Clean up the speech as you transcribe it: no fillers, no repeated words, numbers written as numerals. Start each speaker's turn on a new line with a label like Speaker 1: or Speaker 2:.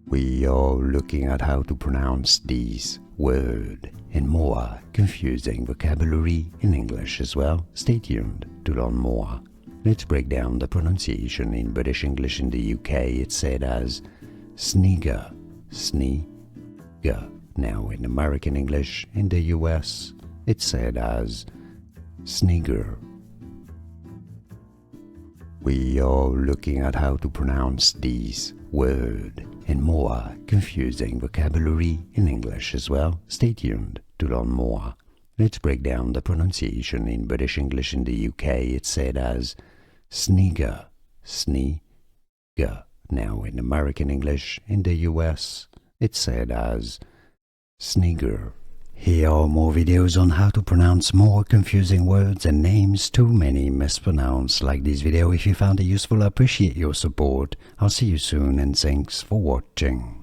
Speaker 1: We are looking at how to pronounce these words and more confusing vocabulary in English as well. Stay tuned to learn more. Let's break down the pronunciation. In British English in the UK, it's said as snigger, snigger. Now in American English in the US, it's said as snigger. We are looking at how to pronounce these words and more confusing vocabulary in English as well. Stay tuned to learn more. Let's break down the pronunciation. In British English in the UK, it's said as snigger, snigger. Now in American English in the US, it's said as snigger. Here are more videos on how to pronounce more confusing words and names too many mispronounced. Like this video if you found it useful. I appreciate your support. I'll see you soon and thanks for watching.